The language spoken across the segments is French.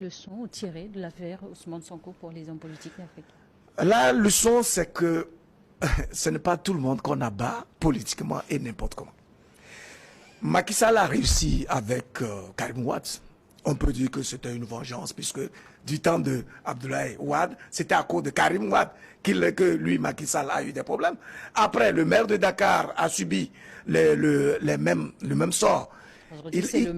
Leçon tirée de l'affaire Ousmane Sonko pour les hommes politiques africains? La leçon, c'est que ce n'est pas tout le monde qu'on abat politiquement et n'importe comment. Macky Sall a réussi avec Karim Wade. On peut dire que c'était une vengeance, puisque du temps de Abdoulaye Wade, c'était à cause de Karim Wade que lui, Macky Sall, a eu des problèmes. Après, le maire de Dakar a subi le même sort.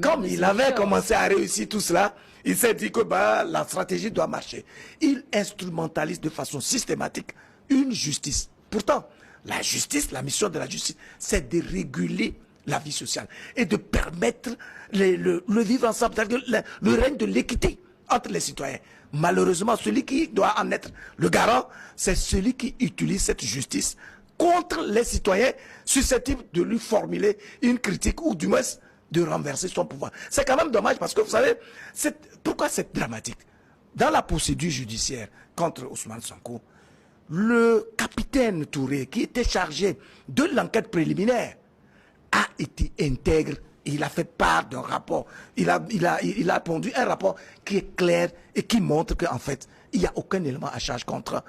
Comme il avait commencé à réussir tout cela, il s'est dit que la stratégie doit marcher. Il instrumentalise de façon systématique une justice. Pourtant, la justice, la mission de la justice, c'est de réguler la vie sociale et de permettre le vivre ensemble, le règne de l'équité entre les citoyens. Malheureusement, celui qui doit en être le garant, c'est celui qui utilise cette justice contre les citoyens susceptibles de lui formuler une critique ou du moins de renverser son pouvoir. C'est quand même dommage parce que vous savez, pourquoi c'est dramatique? Dans la procédure judiciaire contre Ousmane Sonko, le capitaine Touré, qui était chargé de l'enquête préliminaire, a été intègre. Il a fait part d'un rapport. Il a pondu un rapport qui est clair et qui montre qu'en fait, il n'y a aucun élément à charge contre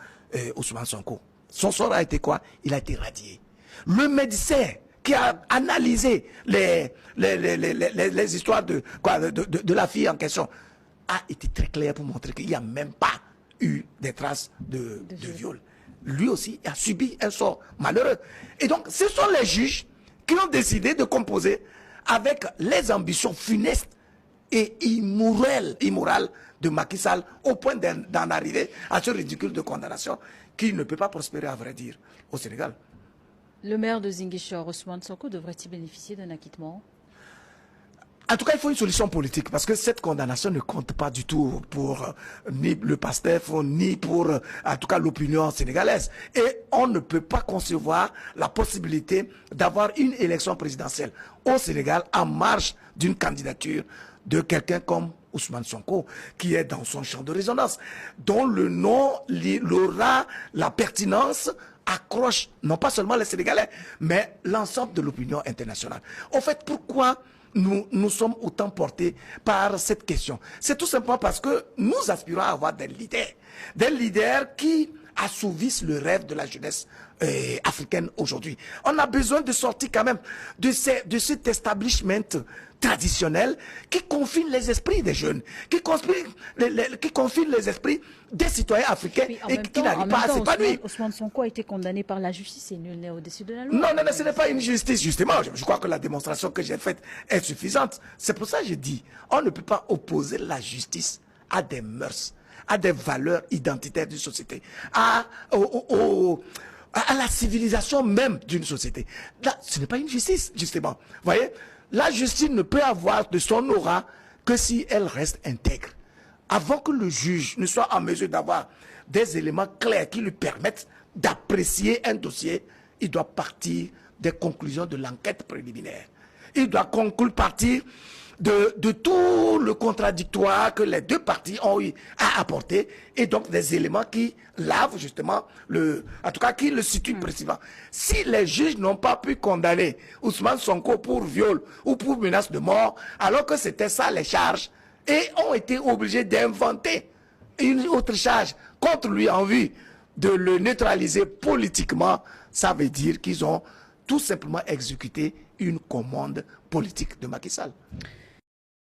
Ousmane Sonko. Son sort a été quoi? Il a été radié. Le médecin qui a analysé les histoires de la fille en question a été très clair pour montrer qu'il n'y a même pas eu des traces de viol. Lui aussi a subi un sort malheureux. Et donc, ce sont les juges qui ont décidé de composer avec les ambitions funestes et immorales de Macky Sall au point d'en arriver à ce ridicule de condamnation qui ne peut pas prospérer, à vrai dire, au Sénégal. Le maire de Ziguinchor, Ousmane Sonko, devrait-il bénéficier d'un acquittement? En tout cas, il faut une solution politique parce que cette condamnation ne compte pas du tout pour ni le PASTEF ni pour en tout cas l'opinion sénégalaise. Et on ne peut pas concevoir la possibilité d'avoir une élection présidentielle au Sénégal en marge d'une candidature de quelqu'un comme Ousmane Sonko, qui est dans son champ de résonance, dont le nom, l'aura, la pertinence accroche non pas seulement les Sénégalais, mais l'ensemble de l'opinion internationale. Au fait, pourquoi nous sommes autant portés par cette question? C'est tout simplement parce que nous aspirons à avoir des leaders qui assouvissent le rêve de la jeunesse africaine aujourd'hui. On a besoin de sortir quand même de cet establishment traditionnel qui confine les esprits des jeunes, qui confine les esprits des citoyens africains et qui n'arrivent pas à s'épanouir. Ousmane Sonko a été condamné par la justice et nul n'est au-dessus de la loi. Non, ce n'est pas une justice, justement. Je crois que la démonstration que j'ai faite est suffisante. C'est pour ça que je dis, on ne peut pas opposer la justice à des mœurs, à des valeurs identitaires d'une société, à la civilisation même d'une société. Là, ce n'est pas une justice, justement. Vous voyez, la justice ne peut avoir de son aura que si elle reste intègre. Avant que le juge ne soit en mesure d'avoir des éléments clairs qui lui permettent d'apprécier un dossier, il doit partir des conclusions de l'enquête préliminaire. Il doit partir de tout le contradictoire que les deux parties ont eu à apporter et donc des éléments qui lavent justement en tout cas qui le situent précisément. Si les juges n'ont pas pu condamner Ousmane Sonko pour viol ou pour menace de mort, alors que c'était ça les charges, et ont été obligés d'inventer une autre charge contre lui en vue de le neutraliser politiquement, ça veut dire qu'ils ont tout simplement exécuté une commande politique de Macky Sall.